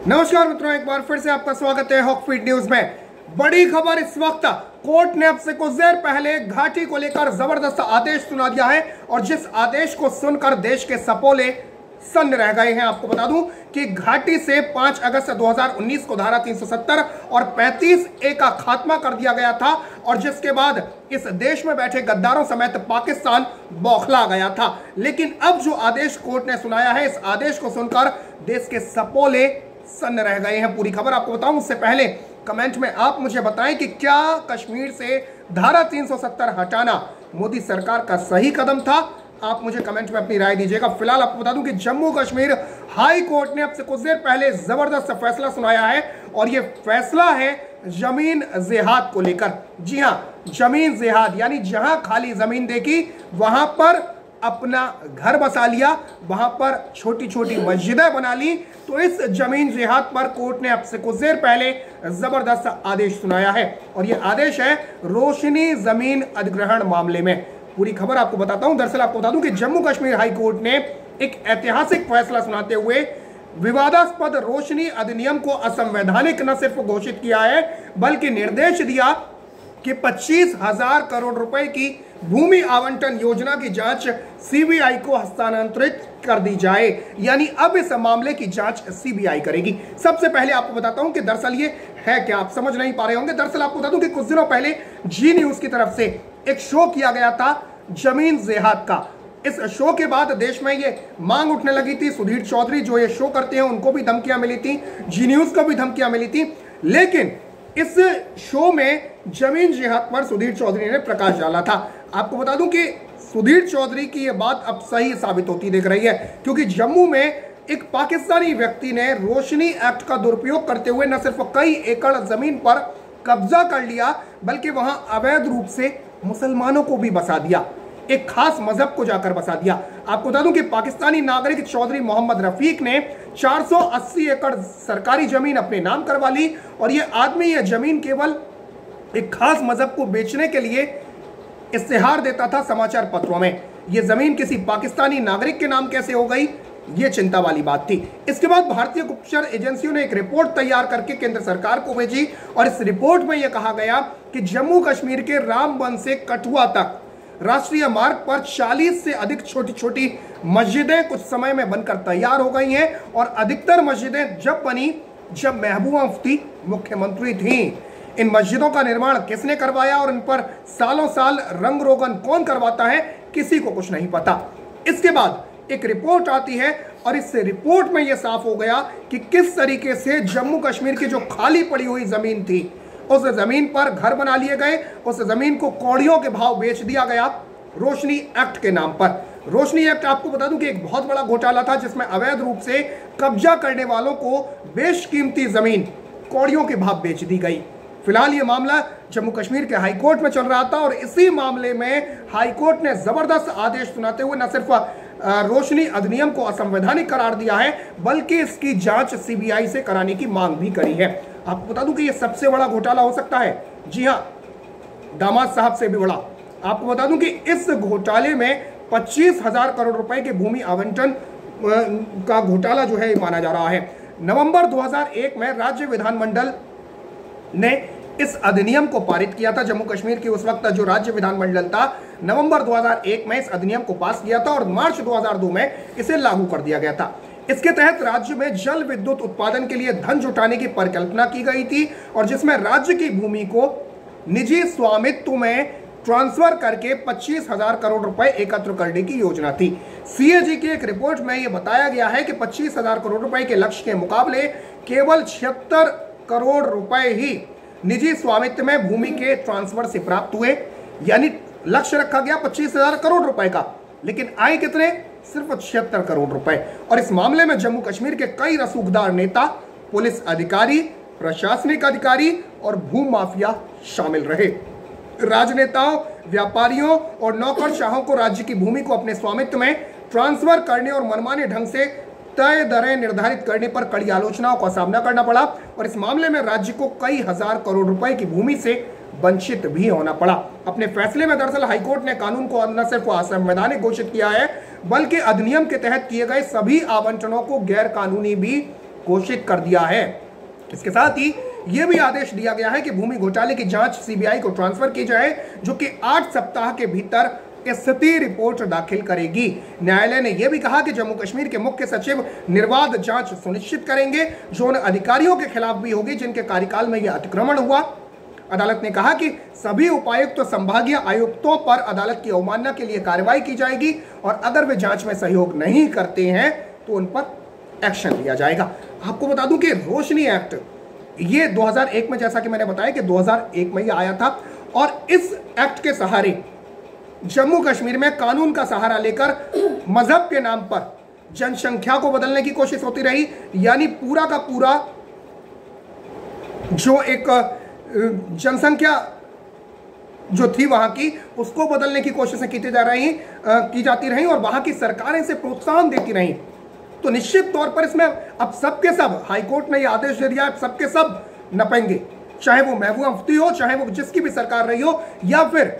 नमस्कार मित्रों, एक बार फिर से आपका स्वागत है हॉक फीड न्यूज में। बड़ी खबर इस वक्त, कोर्ट ने अब से कुछ देर पहले घाटी को लेकर जबरदस्त आदेश सुना दिया है और जिस आदेश को सुनकर देश के सपोले सन्न रह गए हैं। आपको बता दूं कि घाटी से 5 अगस्त 2019 को धारा 370 और 35A का खात्मा कर दिया गया था और जिसके बाद इस देश में बैठे गद्दारों समेत पाकिस्तान बौखला गया था। लेकिन अब जो आदेश कोर्ट ने सुनाया है, इस आदेश को सुनकर देश के सपोले सन्न रह गए हैं। पूरी खबर आपको बताऊं उससे पहले कमेंट में आप मुझे बताएं कि क्या कश्मीर से धारा 370 हटाना मोदी सरकार का सही कदम था। आप मुझे कमेंट में अपनी राय दीजिएगा। फिलहाल आपको बता दूं कि जम्मू कश्मीर हाई कोर्ट ने अब से कुछ देर पहले जबरदस्त फैसला सुनाया है और यह फैसला है जमीन जेहाद को लेकर। जी हां, जमीन जेहाद यानी जहां खाली जमीन देखी वहां पर अपना घर बसा लिया, वहां पर छोटी छोटी मस्जिदें बना ली। तो इस जमीन जिहाद पर कोर्ट ने अब से कुछ देर पहले जबरदस्त आदेश सुनाया है और यह आदेश है रोशनी जमीन अधिग्रहण मामले में। पूरी खबर आपको बताता हूं। दरअसल आपको बता दूं कि जम्मू कश्मीर हाई कोर्ट ने एक ऐतिहासिक फैसला सुनाते हुए विवादास्पद रोशनी अधिनियम को असंवैधानिक न सिर्फ घोषित किया है बल्कि निर्देश दिया कि 25,000 करोड़ रुपए की भूमि आवंटन योजना की जांच सीबीआई को हस्तांतरित कर दी जाए। यानी अब इस मामले की जांच सीबीआई करेगी। सबसे पहले आपको बताता हूं कि दरअसल ये है क्या, आप समझ नहीं पा रहे होंगे। दरअसल आपको बता दूं कि कुछ दिनों पहले जी न्यूज की तरफ से एक शो किया गया था जमीन जेहाद का। इस शो के बाद देश में ये मांग उठने लगी थी। सुधीर चौधरी जो ये शो करते हैं उनको भी धमकियां मिली थी, जी न्यूज को भी धमकियां मिली थी। लेकिन इस शो में जमीन जिहाद पर सुधीर चौधरी ने प्रकाश डाला था। आपको बता दूं कि सुधीर चौधरी की यह बात अब सही साबित होती दिख रही है क्योंकि जम्मू में एक पाकिस्तानी व्यक्ति ने रोशनी एक्ट का दुरुपयोग करते हुए न सिर्फ कई एकड़ जमीन पर कब्जा कर लिया बल्कि वहां अवैध रूप से मुसलमानों को भी बसा दिया, एक खास मजहब को जाकर बसा दिया। आपको बता दूं कि पाकिस्तानी नागरिक चौधरी मोहम्मद रफीक ने 480 एकड़ सरकारी जमीन अपने नाम करवा ली और यह आदमी यह जमीन केवल एक खास मजहब को बेचने के लिए इश्तेहार देता था समाचार पत्रों में। यह जमीन किसी पाकिस्तानी नागरिक के नाम कैसे हो गई, यह चिंता वाली बात थी। इसके बाद भारतीय गुप्तचर एजेंसियों ने एक रिपोर्ट तैयार करके केंद्र सरकार को भेजी और इस रिपोर्ट में यह कहा गया कि जम्मू कश्मीर के रामबन से कठुआ तक राष्ट्रीय मार्ग पर 40 से अधिक छोटी छोटी मस्जिदें कुछ समय में बनकर तैयार हो गई हैं और अधिकतर मस्जिदें जब बनी जब महबूबा मुफ्ती मुख्यमंत्री थी। इन मस्जिदों का निर्माण किसने करवाया और इन पर सालों साल रंग रोगन कौन करवाता है, किसी को कुछ नहीं पता। इसके बाद एक रिपोर्ट आती है और इस रिपोर्ट में यह साफ हो गया कि किस तरीके से जम्मू कश्मीर की जो खाली पड़ी हुई जमीन थी उस जमीन पर घर बना लिए गए, उस जमीन को कौड़ियों के भाव बेच दिया गया रोशनी एक्ट के नाम पर। रोशनी एक्ट आपको बता दूं कि एक बहुत बड़ा घोटाला था जिसमें अवैध रूप से कब्जा करने वालों को बेशकीमती जमीन कौड़ियों के भाव बेच दी गई। फिलहाल ये मामला जम्मू कश्मीर के हाईकोर्ट में चल रहा था और इसी मामले में हाईकोर्ट ने जबरदस्त आदेश सुनाते हुए न सिर्फ रोशनी अधिनियम को असंवैधानिक करार दिया है बल्कि इसकी जांच सीबीआई से कराने की मांग भी करी है। आपको बता दूं कि यह सबसे बड़ा घोटाला हो सकता है। जी हां, दामाद साहब से भी बड़ा। आपको बता दूं कि इस घोटाले में 25,000 करोड़ रुपए के भूमि आवंटन का घोटाला जो है माना जा रहा है। नवंबर 2001 में राज्य विधानमंडल ने इस अधिनियम को पारित किया था। जम्मू कश्मीर की उस वक्त जो राज्य विधानमंडल था नवंबर 2001 में इस अधिनियम को पास किया था और मार्च 2002 में इसे लागू कर दिया गया था। इसके तहत राज्य में जल विद्युत उत्पादन के लिए धन जुटाने की परिकल्पना की गई थी और जिसमें राज्य की भूमि को निजी स्वामित्व में ट्रांसफर करके 25,000 करोड़ रुपए एकत्र करने की योजना थी। सीएजी की एक रिपोर्ट में यह बताया गया है कि 25,000 करोड़ रुपए के लक्ष्य के मुकाबले केवल 76 करोड़ रुपए ही निजी स्वामित्व में भूमि के ट्रांसफर से प्राप्त हुए। यानी लक्ष्य रखा गया 25,000 करोड़ रुपए का, लेकिन आए कितने, सिर्फ 76 करोड़ रुपए। और इस मामले में जम्मू कश्मीर के कई रसूखदार नेता, पुलिस अधिकारी, प्रशासनिक अधिकारी और भू माफिया शामिल रहे। राजनेताओं, व्यापारियों और नौकरशाहों को राज्य की भूमि को अपने स्वामित्व में ट्रांसफर करने और मनमाने ढंग से तय दरें निर्धारित करने पर कड़ी आलोचनाओं का सामना करना पड़ा और इस मामले में राज्य को कई हजार करोड़ रुपए की भूमि से वंचित भी होना पड़ा। अपने फैसले में दरअसल हाईकोर्ट ने कानून को न सिर्फ असंवैधानिक घोषित किया है बल्कि अधिनियम के तहत किए गए सभी आवंटनों को गैर कानूनी भी घोषित कर दिया है। इसके साथ ही यह भी आदेश दिया गया है कि भूमि घोटाले की जांच सीबीआई को ट्रांसफर की जाए, जो कि 8 सप्ताह के भीतर स्थिति रिपोर्ट दाखिल करेगी। न्यायालय ने यह भी कहा कि जम्मू कश्मीर के मुख्य सचिव निर्बाध जांच सुनिश्चित करेंगे, जो उन अधिकारियों के खिलाफ भी होगी जिनके कार्यकाल में यह अतिक्रमण हुआ। अदालत ने कहा कि सभी उपायुक्त संभागीय आयुक्तों पर अदालत की अवमानना के लिए कार्रवाई की जाएगी और अगर वे जांच में सहयोग नहीं करते हैं तो उन पर एक्शन लिया जाएगा। आपको बता दूं कि रोशनी एक्ट ये 2001 में, जैसा कि मैंने बताया कि 2001 में ये आया था और इस एक्ट के सहारे जम्मू कश्मीर में कानून का सहारा लेकर मजहब के नाम पर जनसंख्या को बदलने की कोशिश होती रही। यानी पूरा का पूरा जो एक जनसंख्या जो थी वहां की, उसको बदलने की कोशिशें की जाती रही और वहां की सरकारें इसे प्रोत्साहन देती रही। तो निश्चित तौर पर इसमें अब सबके सब हाईकोर्ट ने यह आदेश दे दिया, सबके सब नपेंगे, चाहे वो महबूबा मुफ्ती हो, चाहे वो जिसकी भी सरकार रही हो, या फिर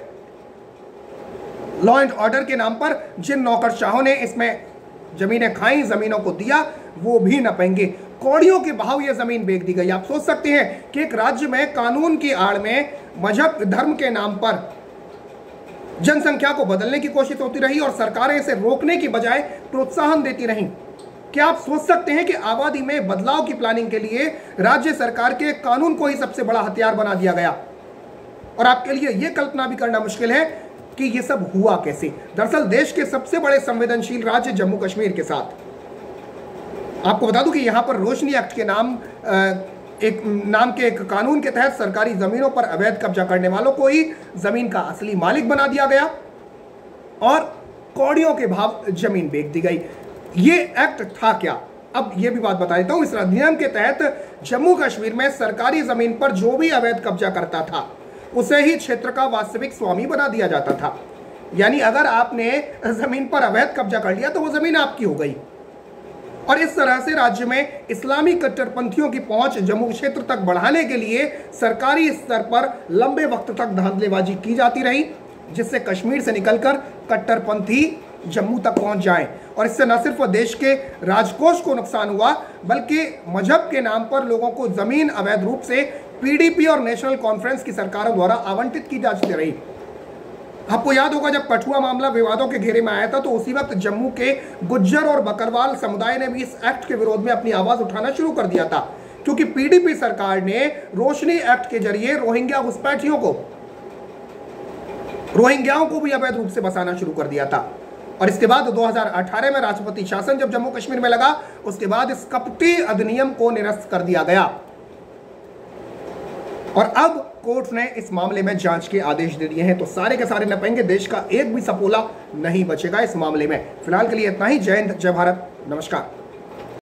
लॉ एंड ऑर्डर के नाम पर जिन नौकरशाहों ने इसमें जमीनें खाई, जमीनों को दिया, वो भी नपेंगे। कौड़ियों के भाव ये जमीन बेच दी गई। आप सोच सकते हैं कि एक राज्य में कानून की आड़ में मजहब धर्म के नाम पर जनसंख्या को बदलने की कोशिश होती रही और सरकारें इसे रोकने की बजाय प्रोत्साहन देती रहीं। क्या आप सोच सकते हैं कि आबादी में बदलाव की प्लानिंग के लिए राज्य सरकार के कानून को ही सबसे बड़ा हथियार बना दिया गया? और आपके लिए यह कल्पना भी करना मुश्किल है कि यह सब हुआ कैसे। दरअसल देश के सबसे बड़े संवेदनशील राज्य जम्मू कश्मीर के साथ, आपको बता दूं कि यहां पर रोशनी एक्ट के नाम के एक कानून के तहत सरकारी जमीनों पर अवैध कब्जा करने वालों को ही जमीन का असली मालिक बना दिया गया और कौड़ियों के भाव जमीन बेच दी गई। ये एक्ट था क्या? अब यह भी बात बता देता हूं। इस अधिनियम के तहत जम्मू कश्मीर में सरकारी जमीन पर जो भी अवैध कब्जा करता था उसे ही क्षेत्र का वास्तविक स्वामी बना दिया जाता था। यानी अगर आपने जमीन पर अवैध कब्जा कर लिया तो वो जमीन आपकी हो गई। और इस तरह से राज्य में इस्लामी कट्टरपंथियों की पहुंच जम्मू क्षेत्र तक बढ़ाने के लिए सरकारी स्तर पर लंबे वक्त तक धांधलेबाजी की जाती रही, जिससे कश्मीर से निकलकर कट्टरपंथी जम्मू तक पहुंच जाएं। और इससे न सिर्फ देश के राजकोष को नुकसान हुआ, बल्कि मजहब के नाम पर लोगों को जमीन अवैध रूप से पीडीपी और नेशनल कॉन्फ्रेंस की सरकारों द्वारा आवंटित की जाती रही। आपको याद होगा जब कठुआ मामला विवादों के घेरे में आया था तो उसी वक्त जम्मू के गुज्जर और बकरवाल समुदाय ने भी इस एक्ट के विरोध में अपनी आवाज उठाना शुरू कर दिया था, क्योंकि पीडीपी सरकार ने रोशनी एक्ट के जरिए रोहिंग्याओं को भी अवैध रूप से बसाना शुरू कर दिया था। और इसके बाद 2018 में राष्ट्रपति शासन जब जम्मू कश्मीर में लगा, उसके बाद इस कपटी अधिनियम को निरस्त कर दिया गया और अब कोर्ट ने इस मामले में जांच के आदेश दे दिए हैं। तो सारे के सारे नपेंगे, देश का एक भी सपोला नहीं बचेगा इस मामले में। फिलहाल के लिए इतना ही। जय हिंद, जय भारत, नमस्कार।